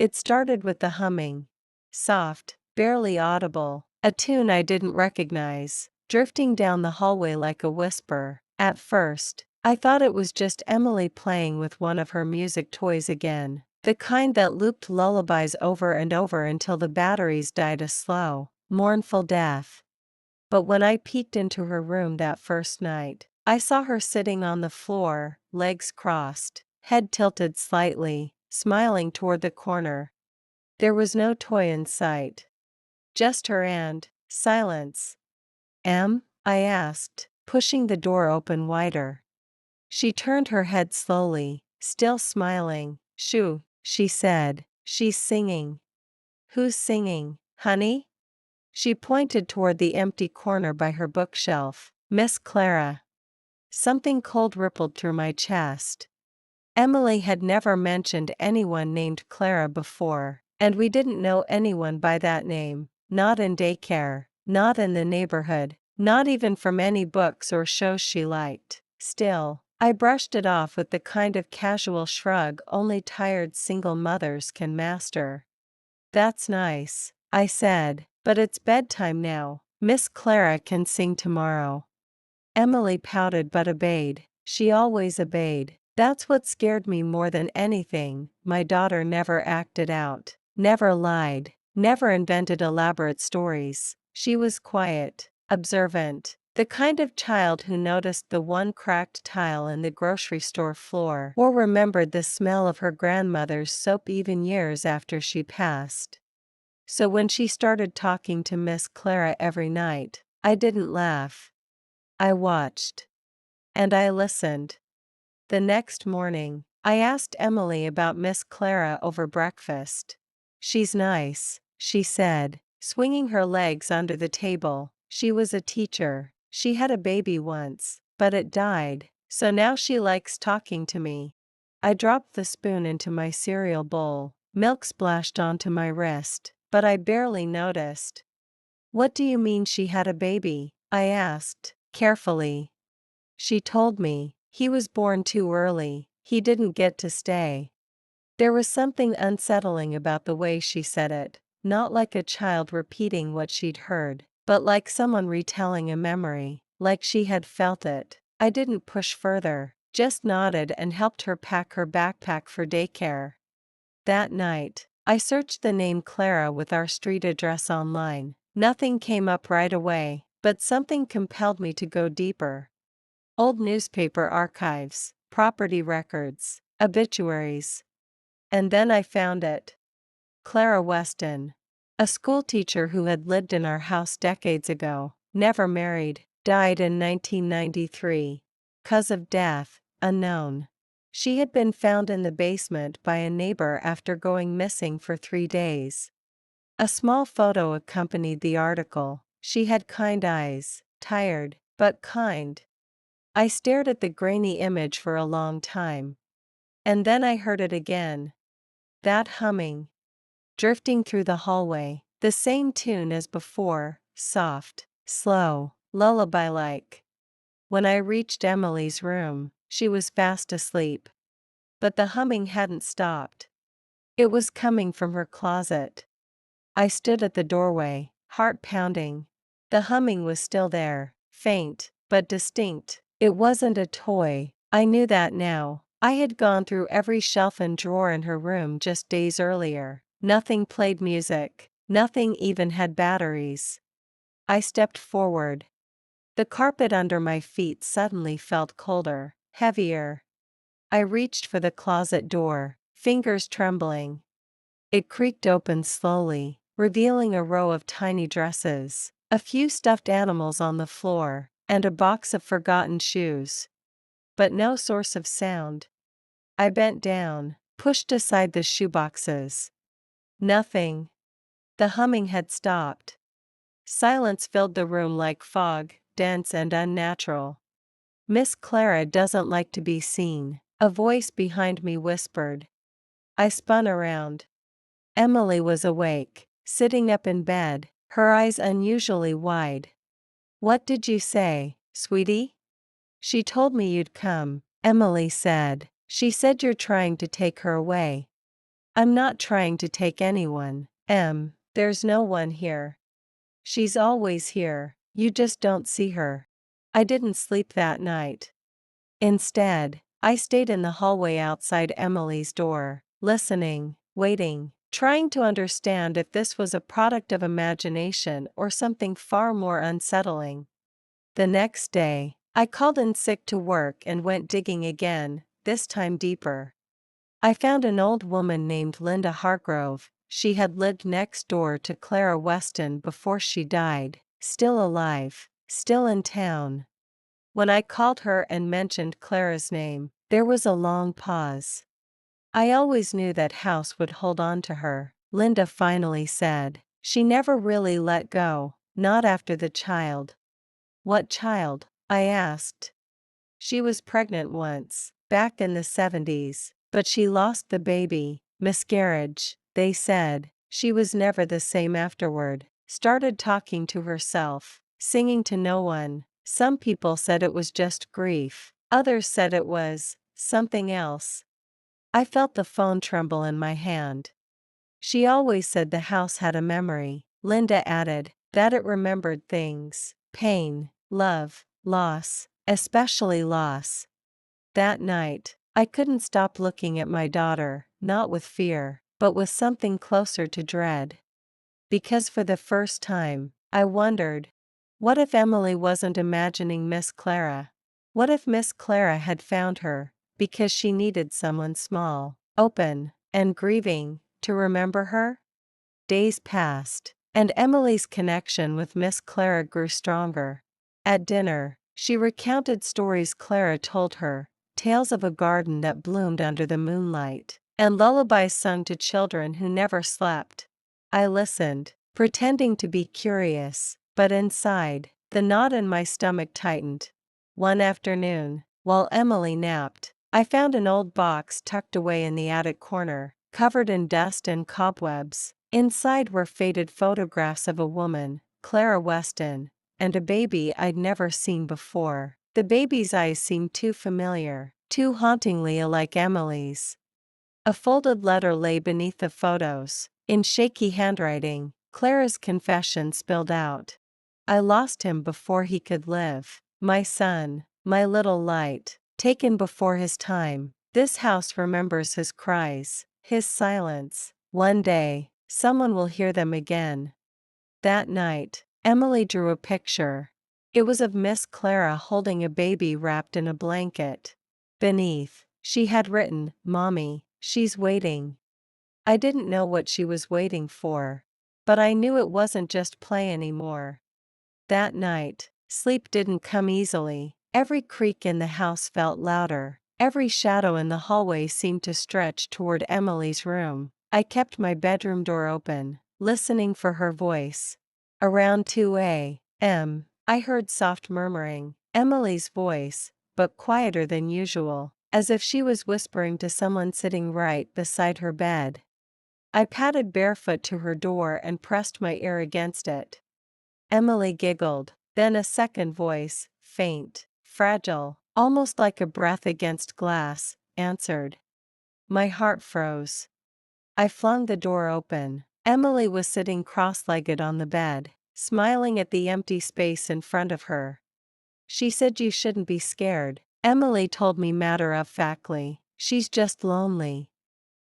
It started with the humming. Soft, barely audible, a tune I didn't recognize, drifting down the hallway like a whisper. At first, I thought it was just Emily playing with one of her music toys again, the kind that looped lullabies over and over until the batteries died a slow, mournful death. But when I peeked into her room that first night, I saw her sitting on the floor, legs crossed, head tilted slightly, smiling toward the corner. There was no toy in sight. Just her and silence. I asked, pushing the door open wider. She turned her head slowly, still smiling. Shoo, she said, she's singing. Who's singing, honey? She pointed toward the empty corner by her bookshelf. Miss Clara. Something cold rippled through my chest. Emily had never mentioned anyone named Clara before, and we didn't know anyone by that name, not in daycare, not in the neighborhood, not even from any books or shows she liked. Still, I brushed it off with the kind of casual shrug only tired single mothers can master. That's nice, I said, but it's bedtime now. Miss Clara can sing tomorrow. Emily pouted but obeyed. She always obeyed. That's what scared me more than anything. My daughter never acted out, never lied, never invented elaborate stories. She was quiet, observant, the kind of child who noticed the one cracked tile in the grocery store floor or remembered the smell of her grandmother's soap even years after she passed. So when she started talking to Miss Clara every night, I didn't laugh. I watched. And I listened. The next morning, I asked Emily about Miss Clara over breakfast. She's nice, she said, swinging her legs under the table. She was a teacher. She had a baby once, but it died, so now she likes talking to me. I dropped the spoon into my cereal bowl. Milk splashed onto my wrist, but I barely noticed. What do you mean she had a baby? I asked, carefully. She told me, he was born too early, he didn't get to stay. There was something unsettling about the way she said it, not like a child repeating what she'd heard, but like someone retelling a memory, like she had felt it. I didn't push further, just nodded and helped her pack her backpack for daycare. That night, I searched the name Clara with our street address online. Nothing came up right away, but something compelled me to go deeper. Old newspaper archives, property records, obituaries. And then I found it. Clara Weston. A schoolteacher who had lived in our house decades ago, never married, died in 1993. Cause of death, unknown. She had been found in the basement by a neighbor after going missing for 3 days. A small photo accompanied the article. She had kind eyes, tired, but kind. I stared at the grainy image for a long time. And then I heard it again. That humming. Drifting through the hallway, the same tune as before, soft, slow, lullaby-like. When I reached Emily's room, she was fast asleep. But the humming hadn't stopped. It was coming from her closet. I stood at the doorway, heart pounding. The humming was still there, faint, but distinct. It wasn't a toy, I knew that now. I had gone through every shelf and drawer in her room just days earlier. Nothing played music, nothing even had batteries. I stepped forward. The carpet under my feet suddenly felt colder, heavier. I reached for the closet door, fingers trembling. It creaked open slowly, revealing a row of tiny dresses, a few stuffed animals on the floor, and a box of forgotten shoes. But no source of sound. I bent down, pushed aside the shoeboxes. Nothing. The humming had stopped. Silence filled the room like fog, dense and unnatural. Miss Clara doesn't like to be seen, a voice behind me whispered. I spun around. Emily was awake, sitting up in bed, her eyes unusually wide. What did you say, sweetie? She told me you'd come, Emily said. She said you're trying to take her away. I'm not trying to take anyone, There's no one here. She's always here, you just don't see her. I didn't sleep that night. Instead, I stayed in the hallway outside Emily's door, listening, waiting, trying to understand if this was a product of imagination or something far more unsettling. The next day, I called in sick to work and went digging again, this time deeper. I found an old woman named Linda Hargrove. She had lived next door to Clara Weston before she died, still alive, still in town. When I called her and mentioned Clara's name, there was a long pause. I always knew that house would hold on to her, Linda finally said. She never really let go, not after the child. What child? I asked. She was pregnant once, back in the 70s, but she lost the baby, miscarriage, they said. She was never the same afterward, started talking to herself, singing to no one. Some people said it was just grief, others said it was something else. I felt the phone tremble in my hand. She always said the house had a memory, Linda added, that it remembered things, pain, love, loss, especially loss. That night, I couldn't stop looking at my daughter, not with fear, but with something closer to dread. Because for the first time, I wondered, what if Emily wasn't imagining Miss Clara? What if Miss Clara had found her, because she needed someone small, open, and grieving, to remember her? Days passed, and Emily's connection with Miss Clara grew stronger. At dinner, she recounted stories Clara told her, tales of a garden that bloomed under the moonlight, and lullabies sung to children who never slept. I listened, pretending to be curious, but inside, the knot in my stomach tightened. One afternoon, while Emily napped, I found an old box tucked away in the attic corner, covered in dust and cobwebs. Inside were faded photographs of a woman, Clara Weston, and a baby I'd never seen before. The baby's eyes seemed too familiar, too hauntingly alike Emily's. A folded letter lay beneath the photos. In shaky handwriting, Clara's confession spilled out. I lost him before he could live. My son, my little light, taken before his time. This house remembers his cries, his silence. One day, someone will hear them again. That night, Emily drew a picture. It was of Miss Clara holding a baby wrapped in a blanket. Beneath, she had written, "Mommy, she's waiting." I didn't know what she was waiting for, but I knew it wasn't just play anymore. That night, sleep didn't come easily. Every creak in the house felt louder. Every shadow in the hallway seemed to stretch toward Emily's room. I kept my bedroom door open, listening for her voice. Around 2 a.m., I heard soft murmuring, Emily's voice, but quieter than usual, as if she was whispering to someone sitting right beside her bed. I padded barefoot to her door and pressed my ear against it. Emily giggled, then a second voice, faint, fragile, almost like a breath against glass, answered. My heart froze. I flung the door open. Emily was sitting cross-legged on the bed, smiling at the empty space in front of her. She said you shouldn't be scared. Emily told me matter-of-factly. She's just lonely.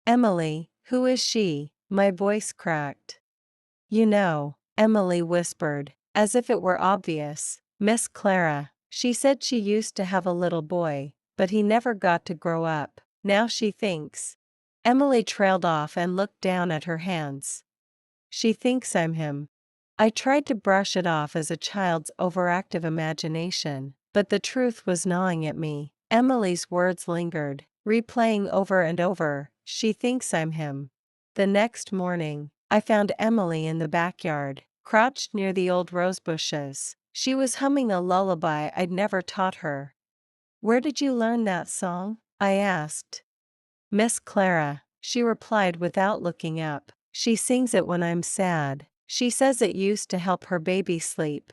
Emily, who is she? My voice cracked. You know, Emily whispered, as if it were obvious. Miss Clara. She said she used to have a little boy, but he never got to grow up. Now she thinks. Emily trailed off and looked down at her hands. She thinks I'm him. I tried to brush it off as a child's overactive imagination, but the truth was gnawing at me. Emily's words lingered, replaying over and over, she thinks I'm him. The next morning, I found Emily in the backyard, crouched near the old rose bushes. She was humming a lullaby I'd never taught her. Where did you learn that song? I asked. Miss Clara, she replied without looking up. She sings it when I'm sad. She says it used to help her baby sleep.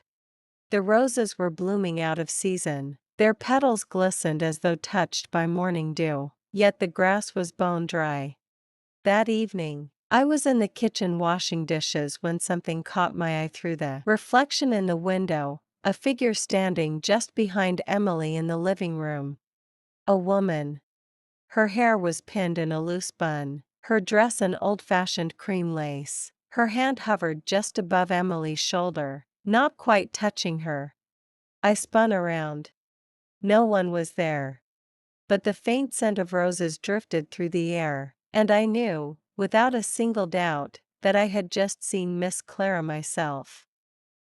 The roses were blooming out of season. Their petals glistened as though touched by morning dew, yet the grass was bone dry. That evening, I was in the kitchen washing dishes when something caught my eye through the reflection in the window, a figure standing just behind Emily in the living room. A woman. Her hair was pinned in a loose bun, her dress an old-fashioned cream lace. Her hand hovered just above Emily's shoulder, not quite touching her. I spun around. No one was there. But the faint scent of roses drifted through the air, and I knew, without a single doubt, that I had just seen Miss Clara myself.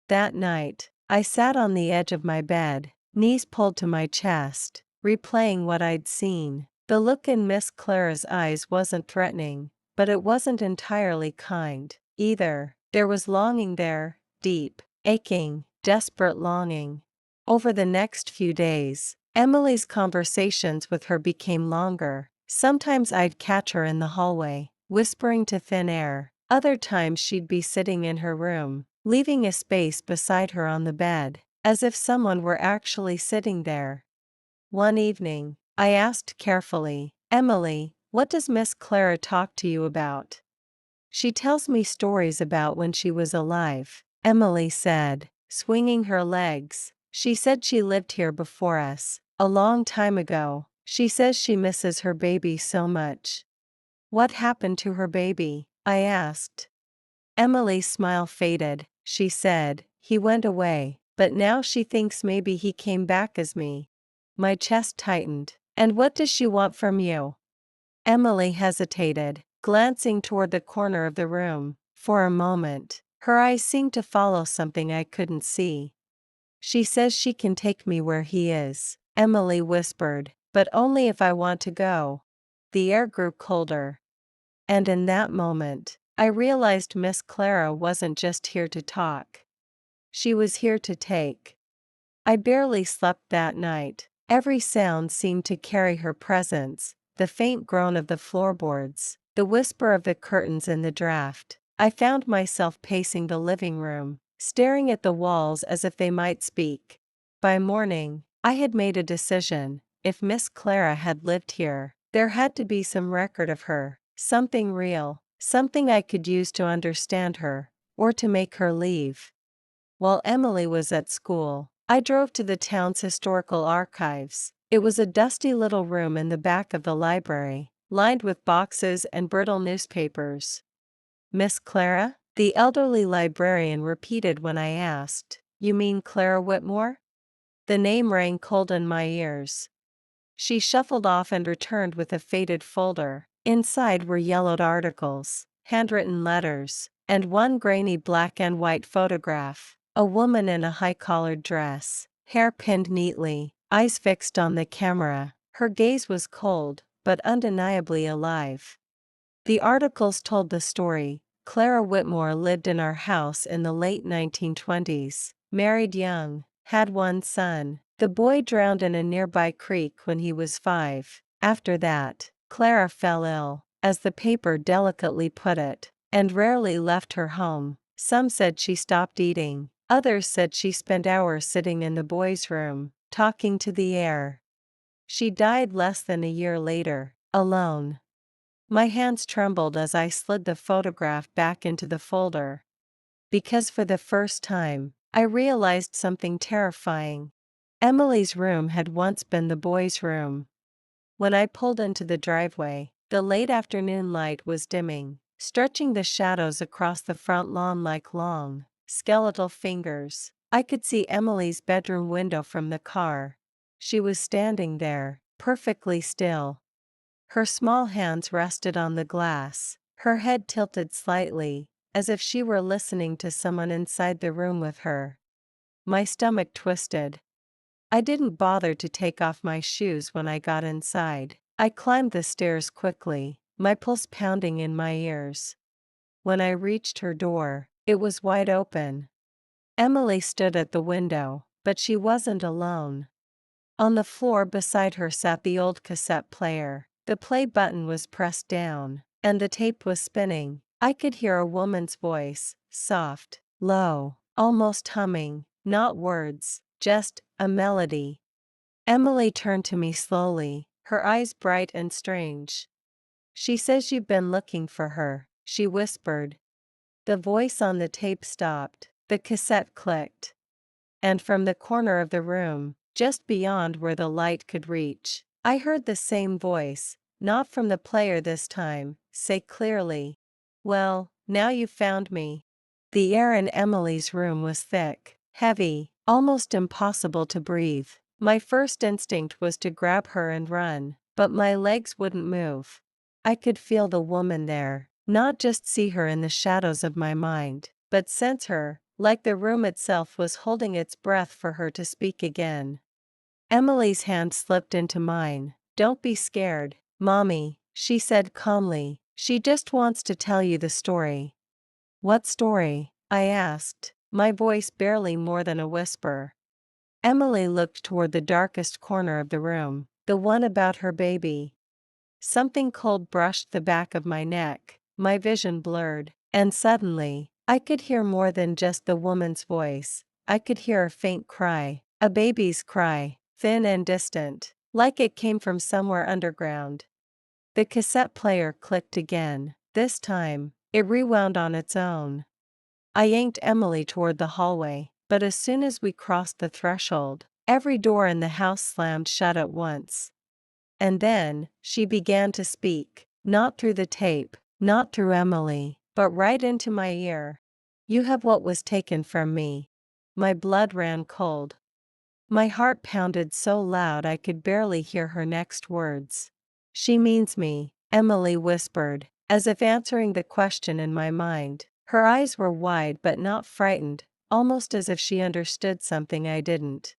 That night, I sat on the edge of my bed, knees pulled to my chest, replaying what I'd seen. The look in Miss Clara's eyes wasn't threatening, but it wasn't entirely kind, either. There was longing there, deep, aching, desperate longing. Over the next few days, Emily's conversations with her became longer. Sometimes I'd catch her in the hallway, whispering to thin air. Other times she'd be sitting in her room, leaving a space beside her on the bed, as if someone were actually sitting there. One evening, I asked carefully, "Emily, what does Miss Clara talk to you about?" "She tells me stories about when she was alive," Emily said, swinging her legs. "She said she lived here before us, a long time ago. She says she misses her baby so much." "What happened to her baby?" I asked. Emily's smile faded. She said, "He went away, but now she thinks maybe he came back as me." My chest tightened. "And what does she want from you?" Emily hesitated, glancing toward the corner of the room. For a moment, her eyes seemed to follow something I couldn't see. "She says she can take me where he is," Emily whispered, "but only if I want to go." The air grew colder. And in that moment, I realized Miss Clara wasn't just here to talk. She was here to take. I barely slept that night. Every sound seemed to carry her presence, the faint groan of the floorboards, the whisper of the curtains in the draft. I found myself pacing the living room, staring at the walls as if they might speak. By morning, I had made a decision. If Miss Clara had lived here, there had to be some record of her, something real, something I could use to understand her, or to make her leave. While Emily was at school, I drove to the town's historical archives. It was a dusty little room in the back of the library, lined with boxes and brittle newspapers. "Miss Clara?" the elderly librarian repeated when I asked. "You mean Clara Whitmore?" The name rang cold in my ears. She shuffled off and returned with a faded folder. Inside were yellowed articles, handwritten letters, and one grainy black and white photograph. A woman in a high-collared dress, hair pinned neatly, eyes fixed on the camera. Her gaze was cold, but undeniably alive. The articles told the story. Clara Whitmore lived in our house in the late 1920s, married young, had one son. The boy drowned in a nearby creek when he was 5. After that, Clara fell ill, as the paper delicately put it, and rarely left her home. Some said she stopped eating. Others said she spent hours sitting in the boys' room, talking to the air. She died less than a year later, alone. My hands trembled as I slid the photograph back into the folder. Because for the first time, I realized something terrifying. Emily's room had once been the boys' room. When I pulled into the driveway, the late afternoon light was dimming, stretching the shadows across the front lawn like long, skeletal fingers. I could see Emily's bedroom window from the car. She was standing there, perfectly still. Her small hands rested on the glass, her head tilted slightly, as if she were listening to someone inside the room with her. My stomach twisted. I didn't bother to take off my shoes when I got inside. I climbed the stairs quickly, my pulse pounding in my ears. When I reached her door, it was wide open. Emily stood at the window, but she wasn't alone. On the floor beside her sat the old cassette player. The play button was pressed down, and the tape was spinning. I could hear a woman's voice, soft, low, almost humming, not words, just a melody. Emily turned to me slowly, her eyes bright and strange. She says you've been looking for her, she whispered. The voice on the tape stopped, the cassette clicked. And from the corner of the room, just beyond where the light could reach, I heard the same voice, not from the player this time, say clearly, "Well, now you've found me." The air in Emily's room was thick, heavy, almost impossible to breathe. My first instinct was to grab her and run, but my legs wouldn't move. I could feel the woman there, not just see her in the shadows of my mind, but sense her, like the room itself was holding its breath for her to speak again. Emily's hand slipped into mine. "Don't be scared, Mommy," she said calmly. "She just wants to tell you the story." "What story?" I asked, my voice barely more than a whisper. Emily looked toward the darkest corner of the room, the one about her baby. Something cold brushed the back of my neck, my vision blurred, and suddenly, I could hear more than just the woman's voice. I could hear a faint cry, a baby's cry, thin and distant, like it came from somewhere underground. The cassette player clicked again. This time, it rewound on its own. I yanked Emily toward the hallway, but as soon as we crossed the threshold, every door in the house slammed shut at once. And then, she began to speak, not through the tape, not through Emily, but right into my ear. "You have what was taken from me." My blood ran cold. My heart pounded so loud I could barely hear her next words. "She means me," Emily whispered, as if answering the question in my mind. Her eyes were wide but not frightened, almost as if she understood something I didn't.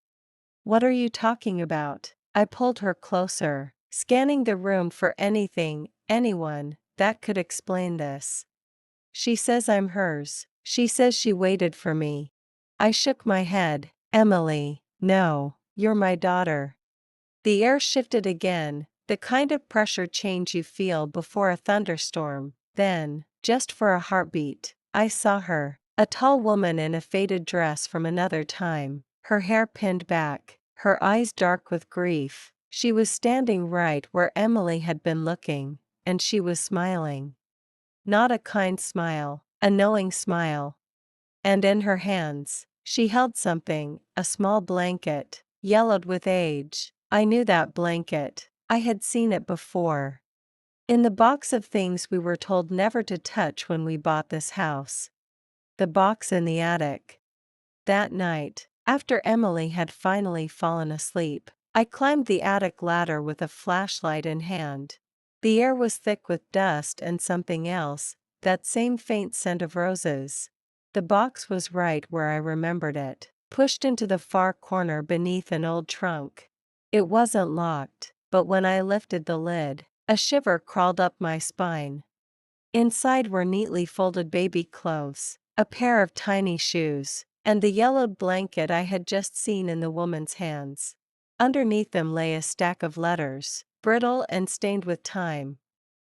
"What are you talking about?" I pulled her closer, scanning the room for anything, anyone, that could explain this. "She says I'm hers. She says she waited for me." I shook my head. "Emily, no, you're my daughter." The air shifted again, the kind of pressure change you feel before a thunderstorm. Then, just for a heartbeat, I saw her, a tall woman in a faded dress from another time, her hair pinned back, her eyes dark with grief. She was standing right where Emily had been looking, and she was smiling. Not a kind smile, a knowing smile. And in her hands, she held something, a small blanket, yellowed with age. I knew that blanket. I had seen it before. In the box of things we were told never to touch when we bought this house. The box in the attic. That night, after Emily had finally fallen asleep, I climbed the attic ladder with a flashlight in hand. The air was thick with dust and something else, that same faint scent of roses. The box was right where I remembered it, pushed into the far corner beneath an old trunk. It wasn't locked, but when I lifted the lid, a shiver crawled up my spine. Inside were neatly folded baby clothes, a pair of tiny shoes, and the yellowed blanket I had just seen in the woman's hands. Underneath them lay a stack of letters, brittle and stained with time.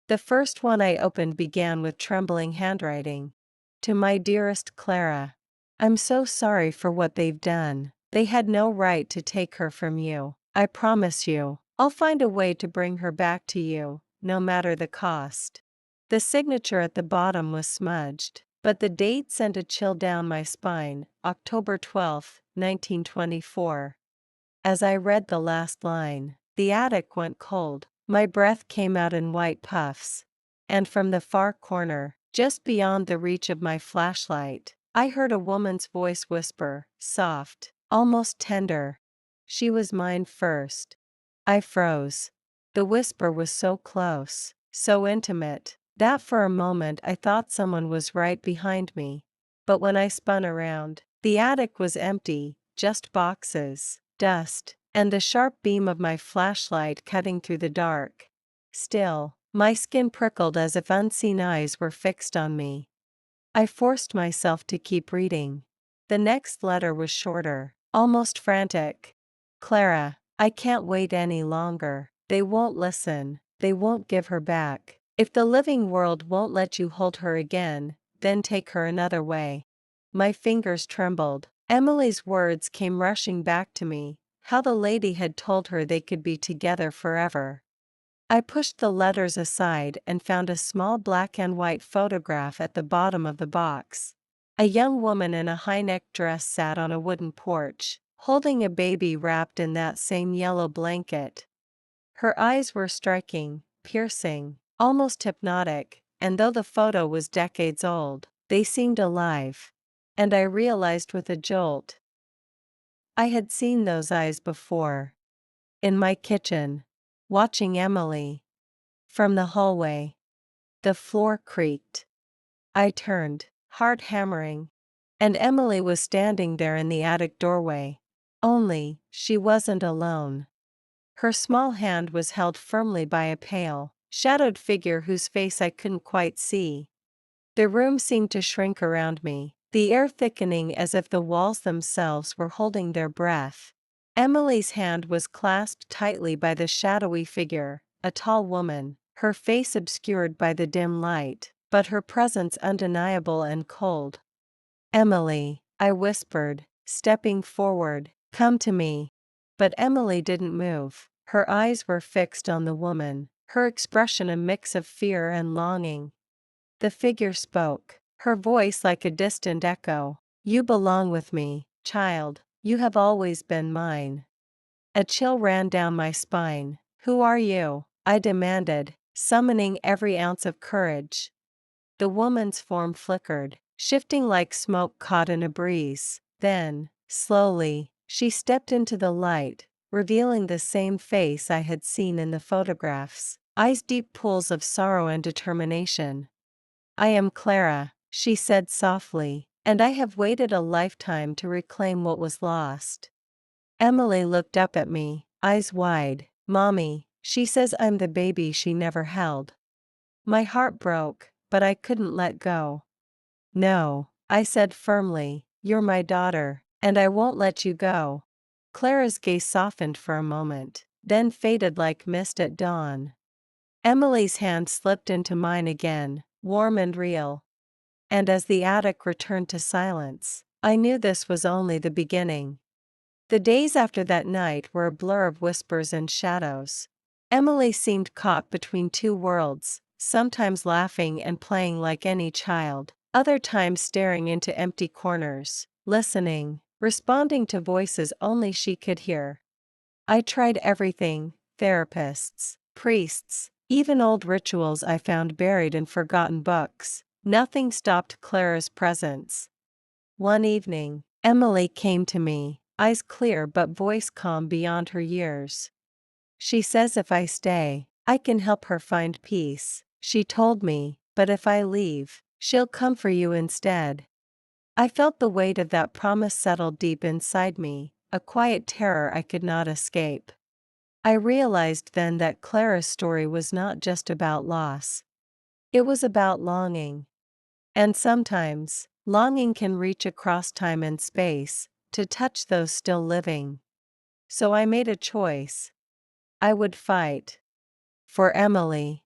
The first one I opened began with trembling handwriting. "To my dearest Clara. I'm so sorry for what they've done. They had no right to take her from you. I promise you, I'll find a way to bring her back to you, no matter the cost." The signature at the bottom was smudged, but the date sent a chill down my spine, October 12, 1924. As I read the last line, the attic went cold, my breath came out in white puffs. And from the far corner, just beyond the reach of my flashlight, I heard a woman's voice whisper, soft, almost tender. "She was mine first." I froze. The whisper was so close, so intimate, that for a moment I thought someone was right behind me. But when I spun around, the attic was empty, just boxes, dust, and the sharp beam of my flashlight cutting through the dark. Still, my skin prickled as if unseen eyes were fixed on me. I forced myself to keep reading. The next letter was shorter, almost frantic. "Clara, I can't wait any longer. They won't listen, they won't give her back. If the living world won't let you hold her again, then take her another way." My fingers trembled. Emily's words came rushing back to me, how the lady had told her they could be together forever. I pushed the letters aside and found a small black and white photograph at the bottom of the box. A young woman in a high-necked dress sat on a wooden porch, holding a baby wrapped in that same yellow blanket. Her eyes were striking, piercing, almost hypnotic, and though the photo was decades old, they seemed alive. And I realized with a jolt, I had seen those eyes before. In my kitchen. Watching Emily. From the hallway. The floor creaked. I turned, heart hammering. And Emily was standing there in the attic doorway. Only, she wasn't alone. Her small hand was held firmly by a pale, shadowed figure whose face I couldn't quite see. The room seemed to shrink around me, the air thickening as if the walls themselves were holding their breath. Emily's hand was clasped tightly by the shadowy figure, a tall woman, her face obscured by the dim light, but her presence undeniable and cold. "Emily," I whispered, stepping forward, "come to me." But Emily didn't move. Her eyes were fixed on the woman, her expression a mix of fear and longing. The figure spoke, her voice like a distant echo. "You belong with me, child. You have always been mine." A chill ran down my spine. "Who are you?" I demanded, summoning every ounce of courage. The woman's form flickered, shifting like smoke caught in a breeze. Then, slowly, she stepped into the light, revealing the same face I had seen in the photographs, eyes deep pools of sorrow and determination. "I am Clara," she said softly, "and I have waited a lifetime to reclaim what was lost." Emily looked up at me, eyes wide. "Mommy, she says I'm the baby she never held." My heart broke, but I couldn't let go. "No," I said firmly, "you're my daughter, and I won't let you go." Clara's gaze softened for a moment, then faded like mist at dawn. Emily's hand slipped into mine again, warm and real. And as the attic returned to silence, I knew this was only the beginning. The days after that night were a blur of whispers and shadows. Emily seemed caught between two worlds, sometimes laughing and playing like any child, other times staring into empty corners, listening, responding to voices only she could hear. I tried everything: therapists, priests, even old rituals I found buried in forgotten books. Nothing stopped Clara's presence. One evening, Emily came to me, eyes clear but voice calm beyond her years. "She says if I stay, I can help her find peace," she told me, "but if I leave, she'll come for you instead." I felt the weight of that promise settle deep inside me, a quiet terror I could not escape. I realized then that Clara's story was not just about loss. It was about longing. And sometimes, longing can reach across time and space, to touch those still living. So I made a choice. I would fight. For Emily.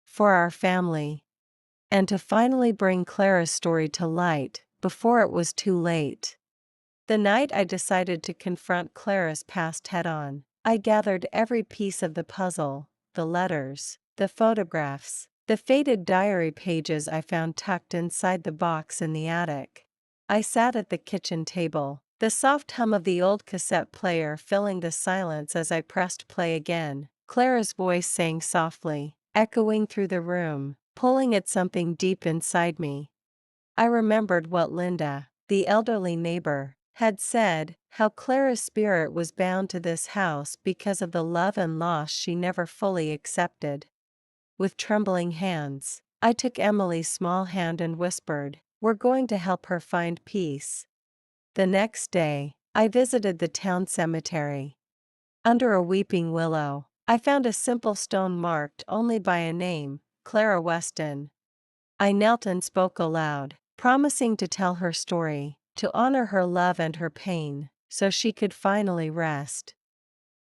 For our family. And to finally bring Clara's story to light, before it was too late. The night I decided to confront Clara's past head-on, I gathered every piece of the puzzle, the letters, the photographs, the faded diary pages I found tucked inside the box in the attic. I sat at the kitchen table, the soft hum of the old cassette player filling the silence as I pressed play again. Clara's voice sang softly, echoing through the room, pulling at something deep inside me. I remembered what Linda, the elderly neighbor, had said, how Clara's spirit was bound to this house because of the love and loss she never fully accepted. With trembling hands, I took Emily's small hand and whispered, "We're going to help her find peace." The next day, I visited the town cemetery. Under a weeping willow, I found a simple stone marked only by a name, Clara Weston. I knelt and spoke aloud, promising to tell her story, to honor her love and her pain, so she could finally rest.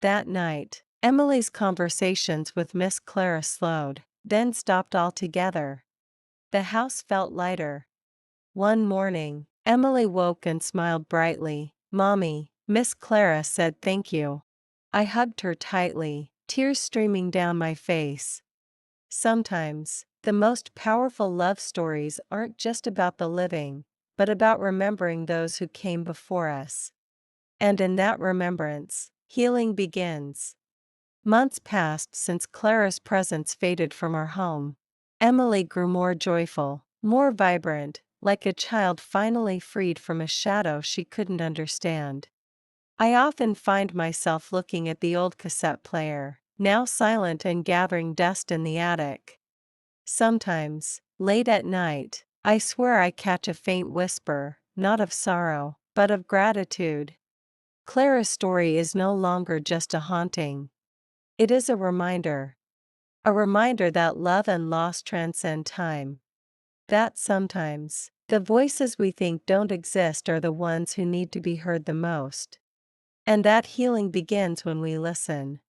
That night, Emily's conversations with Miss Clara slowed, then stopped altogether. The house felt lighter. One morning, Emily woke and smiled brightly. "Mommy, Miss Clara said thank you." I hugged her tightly, tears streaming down my face. Sometimes, the most powerful love stories aren't just about the living, but about remembering those who came before us. And in that remembrance, healing begins. Months passed since Clara's presence faded from our home. Emily grew more joyful, more vibrant, like a child finally freed from a shadow she couldn't understand. I often find myself looking at the old cassette player, now silent and gathering dust in the attic. Sometimes, late at night, I swear I catch a faint whisper, not of sorrow, but of gratitude. Clara's story is no longer just a haunting. It is a reminder. A reminder that love and loss transcend time. That sometimes, the voices we think don't exist are the ones who need to be heard the most. And that healing begins when we listen.